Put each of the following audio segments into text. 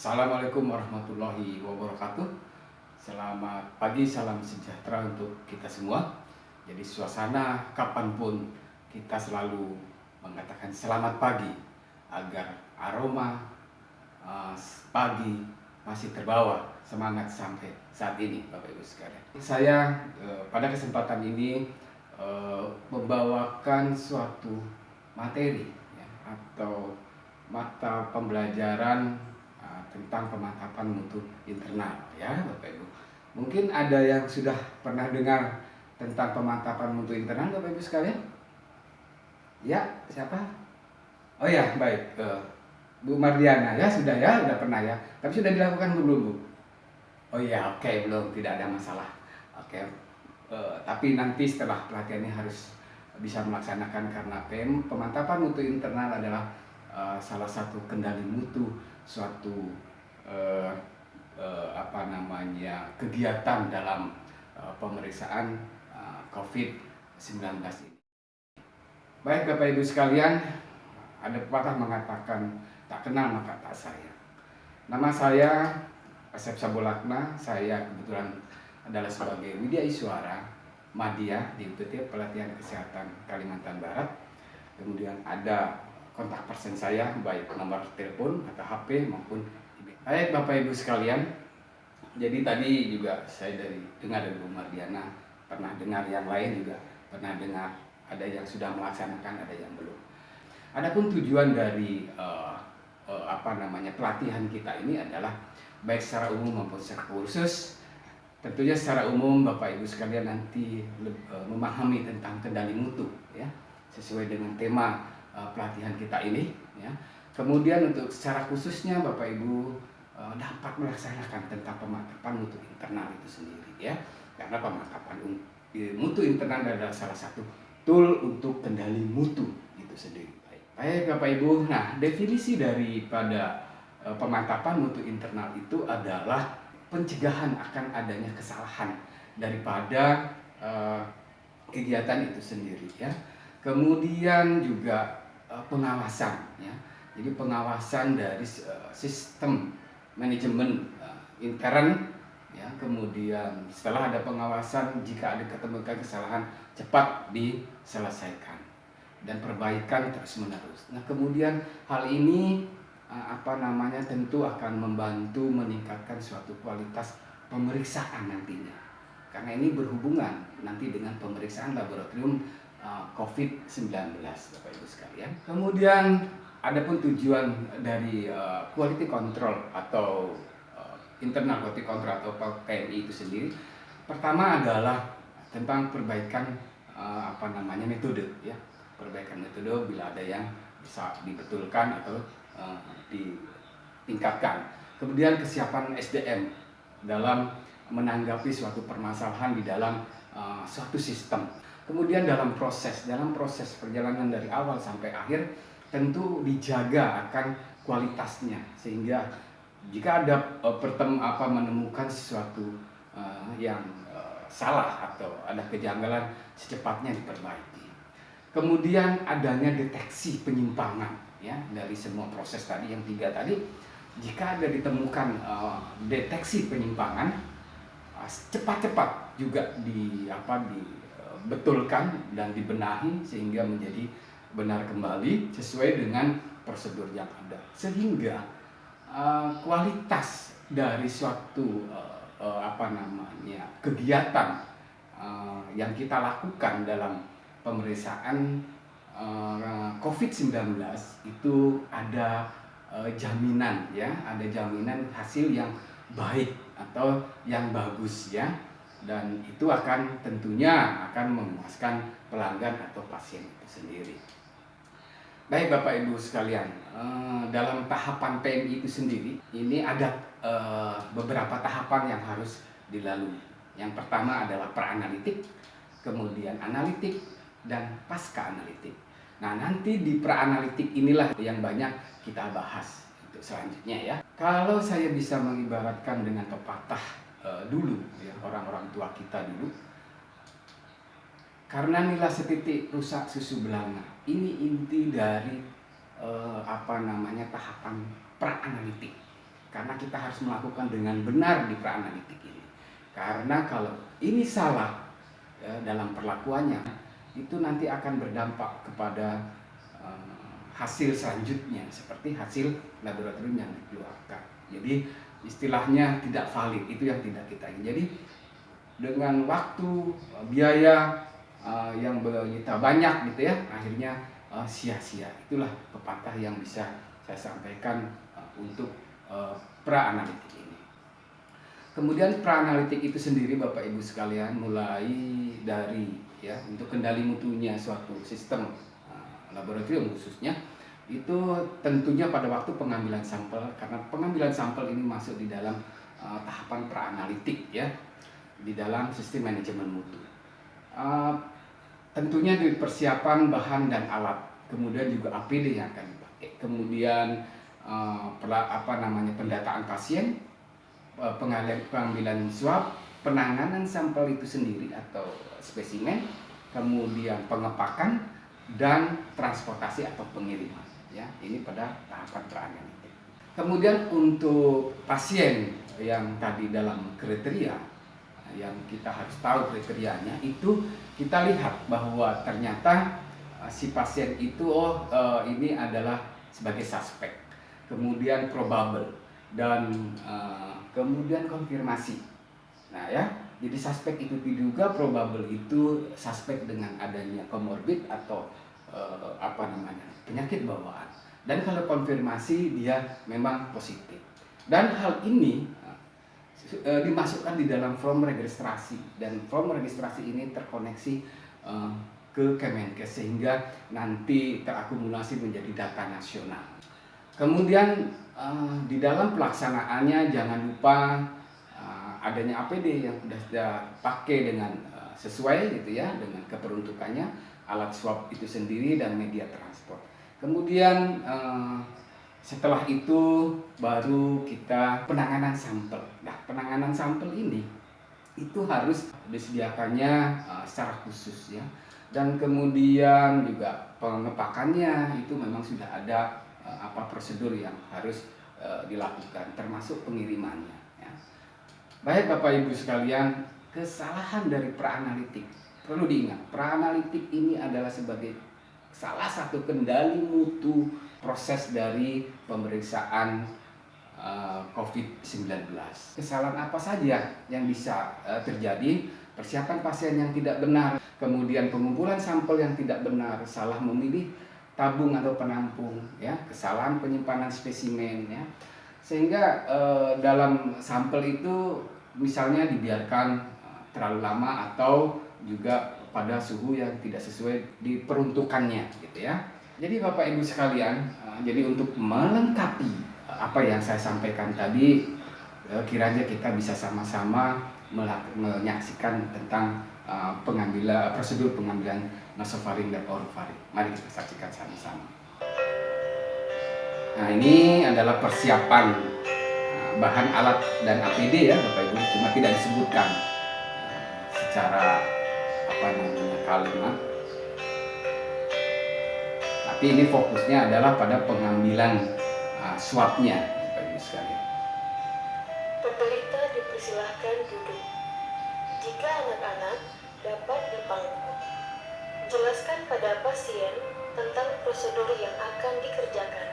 Assalamualaikum warahmatullahi wabarakatuh. Selamat pagi, salam sejahtera untuk kita semua. Jadi suasana kapanpun kita selalu mengatakan selamat pagi agar aroma eh, pagi masih terbawa semangat sampai saat ini, Bapak Ibu sekalian. Saya pada kesempatan ini membawakan suatu materi ya, atau mata pembelajaran tentang pemantapan mutu internal ya Bapak Ibu. Mungkin ada yang sudah pernah dengar tentang pemantapan mutu internal Bapak Ibu sekalian? Ya, siapa? Oh ya, baik. Bu Mardiana ya sudah pernah ya. Tapi sudah dilakukan belum Bu? Oh ya, oke, belum, tidak ada masalah. Oke. Tapi nanti setelah pelatihannya harus bisa melaksanakan karena pemantapan mutu internal adalah salah satu kendali mutu suatu kegiatan dalam pemeriksaan COVID-19 ini. Baik Bapak Ibu sekalian, ada pepatah mengatakan tak kenal maka tak sayang. Nama saya Asep Sabolakna, saya kebetulan adalah sebagai Widya Iswara Madya di UPT Pelatihan Kesehatan Kalimantan Barat. Kemudian ada kontak person saya, baik nomor telepon atau HP maupun email. Baik Bapak Ibu sekalian, jadi tadi juga saya dengar dari Bu Mardiana, pernah dengar yang lain juga pernah dengar, ada yang sudah melaksanakan, ada yang belum. Adapun tujuan dari pelatihan kita ini adalah baik secara umum maupun secara khusus. Tentunya secara umum Bapak Ibu sekalian nanti memahami tentang kendali mutu ya, sesuai dengan tema pelatihan kita ini ya. Kemudian untuk secara khususnya Bapak Ibu dapat melaksanakan tentang pemantapan mutu internal itu sendiri ya. Karena pemantapan mutu internal adalah salah satu tool untuk kendali mutu itu sendiri. Baik Bapak Ibu, nah definisi daripada pemantapan mutu internal itu adalah pencegahan akan adanya kesalahan daripada kegiatan itu sendiri ya. Kemudian juga pengawasan ya. Jadi pengawasan dari sistem manajemen intern ya. Kemudian setelah ada pengawasan, jika ada ketemukan kesalahan cepat diselesaikan dan perbaikan terus menerus. Nah kemudian hal ini tentu akan membantu meningkatkan suatu kualitas pemeriksaan nantinya, karena ini berhubungan nanti dengan pemeriksaan laboratorium COVID-19 Bapak Ibu sekalian. Kemudian adapun tujuan dari quality control atau internal quality control atau PQI itu sendiri, pertama adalah tentang perbaikan metode ya, perbaikan metode bila ada yang bisa dibetulkan atau ditingkatkan. Kemudian kesiapan SDM dalam menanggapi suatu permasalahan di dalam suatu sistem. Kemudian dalam proses perjalanan dari awal sampai akhir tentu dijaga akan kualitasnya, sehingga jika ada menemukan sesuatu yang salah atau ada kejanggalan, secepatnya diperbaiki. Kemudian adanya deteksi penyimpangan ya dari semua proses tadi yang 3 tadi. Jika ada ditemukan deteksi penyimpangan, cepat-cepat juga dibetulkan dan dibenahi sehingga menjadi benar kembali sesuai dengan prosedur yang ada, sehingga kualitas dari suatu kegiatan yang kita lakukan dalam pemeriksaan COVID-19 itu ada jaminan ya, ada jaminan hasil yang baik atau yang bagus ya, dan itu tentunya akan memuaskan pelanggan atau pasien itu sendiri. Baik Bapak Ibu sekalian, dalam tahapan PMI itu sendiri ini ada beberapa tahapan yang harus dilalui. Yang pertama adalah pra-analitik, kemudian analitik, dan pasca analitik. Nah nanti di pra-analitik inilah yang banyak kita bahas untuk selanjutnya ya. Kalau saya bisa mengibaratkan dengan pepatah dulu ya, orang-orang tua kita dulu, karena nila setitik rusak susu belanga. Ini inti dari tahapan pra-analitik. karena kita harus melakukan dengan benar di pra-analitik ini. Karena kalau ini salah dalam perlakuannya, itu nanti akan berdampak kepada hasil selanjutnya seperti hasil laboratorium yang dikeluarkan. Jadi istilahnya tidak valid, itu yang tidak kita ingin. Jadi dengan waktu, biaya yang menyita banyak gitu ya, akhirnya sia-sia. Itulah pepatah yang bisa saya sampaikan untuk pra-analitik ini. Kemudian pra-analitik itu sendiri Bapak Ibu sekalian, mulai dari ya untuk kendali mutunya suatu sistem laboratorium khususnya, itu tentunya pada waktu pengambilan sampel, karena pengambilan sampel ini masuk di dalam tahapan pra-analitik ya, di dalam sistem manajemen mutu. Tentunya di persiapan bahan dan alat, kemudian juga APD yang akan dipakai, kemudian pendataan pasien, pengambilan swab, penanganan sampel itu sendiri atau spesimen, kemudian pengepakan dan transportasi atau pengiriman. Ya, ini pada tahapan pra-analitik. Kemudian untuk pasien yang tadi dalam kriteria, yang kita harus tahu kriterianya, itu kita lihat bahwa ternyata si pasien itu ini adalah sebagai suspek, kemudian probable, dan kemudian konfirmasi. Nah ya, jadi suspek itu diduga, probable itu suspek dengan adanya komorbid atau penyakit bawaan. Dan kalau konfirmasi dia memang positif. Dan hal ini dimasukkan di dalam form registrasi, dan form registrasi ini terkoneksi ke Kemenkes sehingga nanti terakumulasi menjadi data nasional. Kemudian di dalam pelaksanaannya jangan lupa adanya APD yang sudah pakai dengan sesuai gitu ya, dengan keperuntukannya, alat swab itu sendiri dan media transport. Kemudian setelah itu baru kita penanganan sampel. Nah, penanganan sampel ini itu harus disediakannya secara khusus ya. Dan kemudian juga pengepakannya itu memang sudah ada prosedur yang harus dilakukan, termasuk pengirimannya ya. Baik Bapak Ibu sekalian, kesalahan dari pra-analitik perlu diingat, pra-analitik ini adalah sebagai salah satu kendali mutu proses dari pemeriksaan COVID-19. Kesalahan apa saja yang bisa terjadi? Persiapan pasien yang tidak benar, kemudian pengumpulan sampel yang tidak benar, salah memilih tabung atau penampung, ya, kesalahan penyimpanan spesimen, ya, sehingga dalam sampel itu misalnya dibiarkan terlalu lama atau juga pada suhu yang tidak sesuai diperuntukannya, gitu ya. Jadi Bapak Ibu sekalian, jadi untuk melengkapi apa yang saya sampaikan tadi, kiranya kita bisa sama-sama menyaksikan tentang prosedur pengambilan nasofaring dan orofaring. Mari kita saksikan sama-sama. Nah, ini adalah persiapan bahan alat dan APD ya Bapak Ibu, cuma tidak disebutkan secara kalimat. Tapi ini fokusnya adalah pada pengambilan swabnya Bapak Ibu sekalian. Penderita dipersilahkan duduk. Jika anak-anak dapat dipangku. Jelaskan pada pasien tentang prosedur yang akan dikerjakan.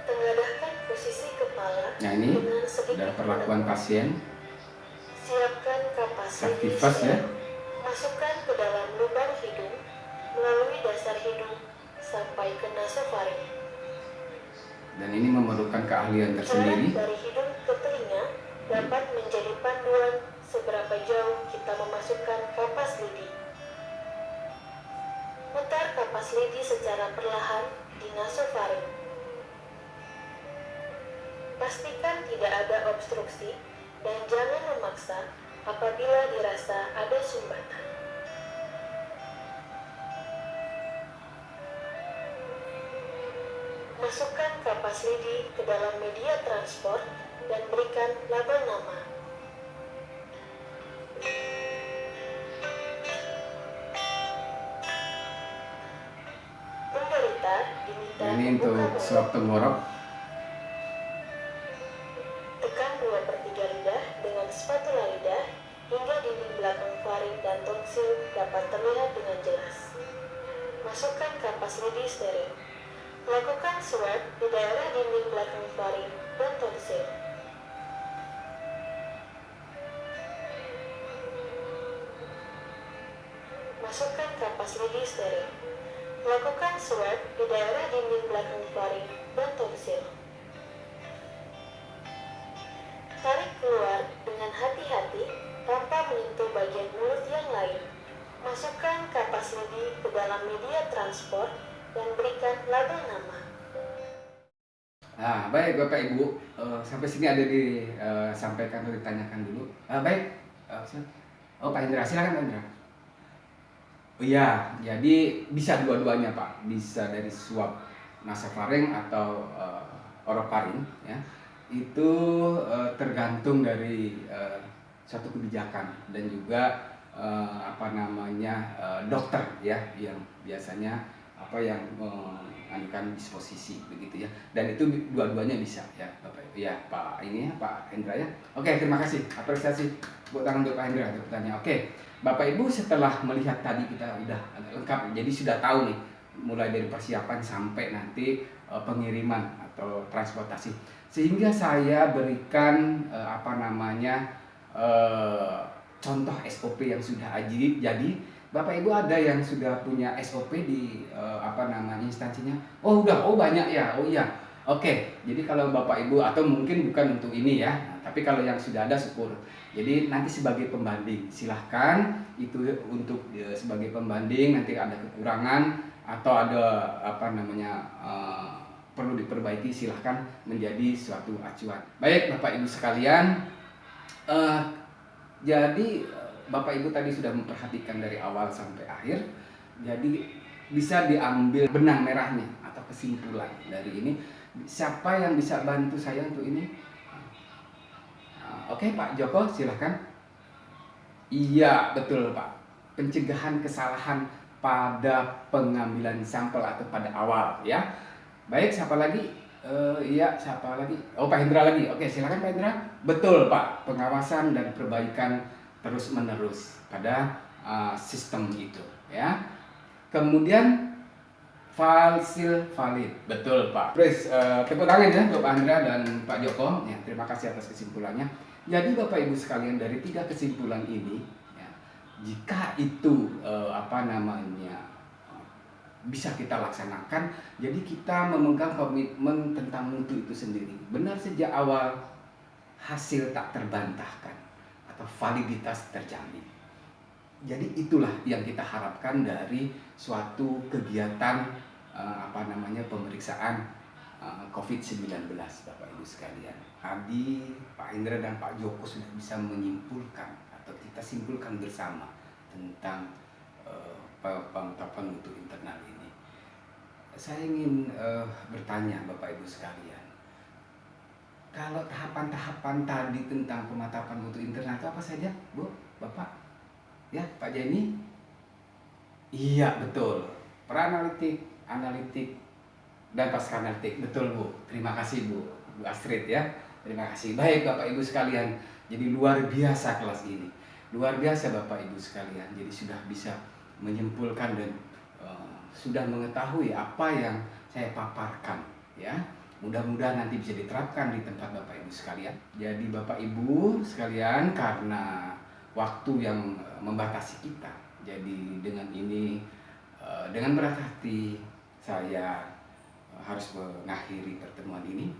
Tengadahkan posisi kepala dengan sedikit perlakuan pasien. Siapkan kapas Aktifas ya. Masukkan ke dalam lubang hidung melalui dasar hidung sampai ke nasofaring. Dan ini memerlukan keahlian tersendiri. Jarak dari hidung ke telinga dapat menjadi panduan seberapa jauh kita memasukkan kapas lidi. Putar kapas lidi secara perlahan di nasofaring. Pastikan tidak ada obstruksi dan jangan memaksa apabila dirasa ada sumbatan. Masukkan kapas lidi ke dalam media transport dan berikan label nama. Penderita diminta ini untuk swab tenggorok. hingga dinding belakang faring dan tonsil dapat terlihat dengan jelas. Masukkan kapas lidi steril. Lakukan swab di daerah dinding belakang faring dan tonsil. Masukkan kapas lidi steril. Lakukan swab di daerah dinding belakang faring dan tonsil. Tarik keluar dengan hati-hati tanpa menyentuh bagian mulut yang lain. Masukkan kapas lidi ke dalam media transport dan berikan label nama. Nah, baik Bapak Ibu, sampai sini ada disampaikan atau ditanyakan dulu. Baik, oh Pak Hendra, silakan Pak Hendra. Oh iya, jadi bisa dua-duanya Pak, bisa dari swab nasofaring atau orofaring, ya. Itu tergantung dari suatu kebijakan dan juga dokter ya yang biasanya yang menganukan disposisi begitu ya, dan itu dua-duanya bisa ya Bapak ya Pak Pak Hendra ya. Oke, terima kasih, apresiasi, tepuk tangan untuk Pak Hendra untuk pertanyaan. Oke, Bapak Ibu setelah melihat tadi kita udah agak lengkap, jadi sudah tahu nih mulai dari persiapan sampai nanti pengiriman atau transportasi, sehingga saya berikan contoh SOP yang sudah jadi. Bapak Ibu ada yang sudah punya SOP di instansinya? Oh banyak ya. Oh iya. Oke, jadi kalau Bapak Ibu atau mungkin bukan untuk ini ya, tapi kalau yang sudah ada syukur. Jadi nanti sebagai pembanding silahkan itu untuk sebagai pembanding, nanti ada kekurangan atau ada perlu diperbaiki, silahkan menjadi suatu acuan. Baik Bapak Ibu sekalian, jadi Bapak Ibu tadi sudah memperhatikan dari awal sampai akhir. Jadi bisa diambil benang merahnya atau kesimpulan dari ini. Siapa yang bisa bantu saya untuk ini? Oke Pak Joko, silahkan. Iya betul Pak. Pencegahan kesalahan pada pengambilan sampel atau pada awal ya. Baik, siapa lagi? Siapa lagi? Oh, Pak Hendra lagi. Oke, silakan Pak Hendra. Betul Pak, pengawasan dan perbaikan terus menerus pada sistem itu ya. Kemudian falsil valid. Betul Pak. Please tepuk tangan ya untuk Pak Hendra dan Pak Joko. Ya, terima kasih atas kesimpulannya. Jadi Bapak Ibu sekalian, dari 3 kesimpulan ini ya, jika itu bisa kita laksanakan, jadi kita memegang komitmen tentang mutu itu sendiri. Benar sejak awal, hasil tak terbantahkan atau validitas terjamin. Jadi itulah yang kita harapkan dari suatu kegiatan pemeriksaan COVID-19 Bapak Ibu sekalian. Tadi Pak Indra dan Pak Joko sudah bisa menyimpulkan atau kita simpulkan bersama tentang penetapan mutu internal ini. Saya ingin bertanya Bapak Ibu sekalian, kalau tahapan-tahapan tadi tentang pemantapan mutu internal itu apa saja, Bu, Bapak? Ya, Pak Jenny? Iya, betul. Pra-analitik, analitik, dan pasca-analitik. Betul, Bu. Terima kasih, Bu Astrid ya. Terima kasih. Baik, Bapak Ibu sekalian. Jadi luar biasa kelas ini. Luar biasa Bapak Ibu sekalian. Jadi sudah bisa menyimpulkan dan sudah mengetahui apa yang saya paparkan ya. Mudah-mudahan nanti bisa diterapkan di tempat Bapak Ibu sekalian. Jadi Bapak Ibu sekalian, karena waktu yang membatasi kita, jadi dengan ini dengan berat hati saya harus mengakhiri pertemuan ini.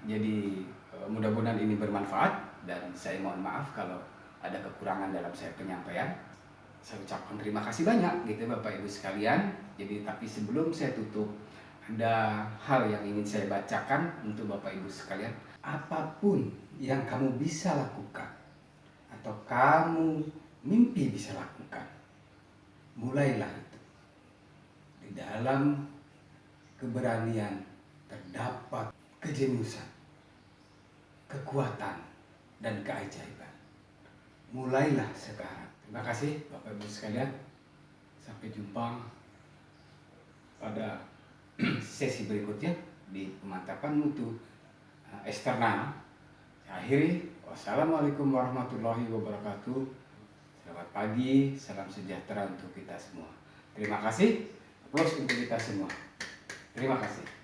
Jadi mudah-mudahan ini bermanfaat dan saya mohon maaf kalau ada kekurangan dalam saya penyampaian. Saya ucapkan terima kasih banyak gitu Bapak Ibu sekalian. Jadi tapi sebelum saya tutup, ada hal yang ingin saya bacakan untuk Bapak Ibu sekalian. Apapun yang kamu bisa lakukan atau kamu mimpi bisa lakukan, mulailah itu. Di dalam keberanian terdapat kejeniusan, kekuatan, dan keajaiban. Mulailah sekarang. Terima kasih Bapak Ibu sekalian. Sampai jumpa pada sesi berikutnya di pemantapan mutu eksternal Akhiri, wassalamualaikum warahmatullahi wabarakatuh. Selamat pagi, salam sejahtera untuk kita semua. Terima kasih, aplaus untuk kita semua. Terima kasih.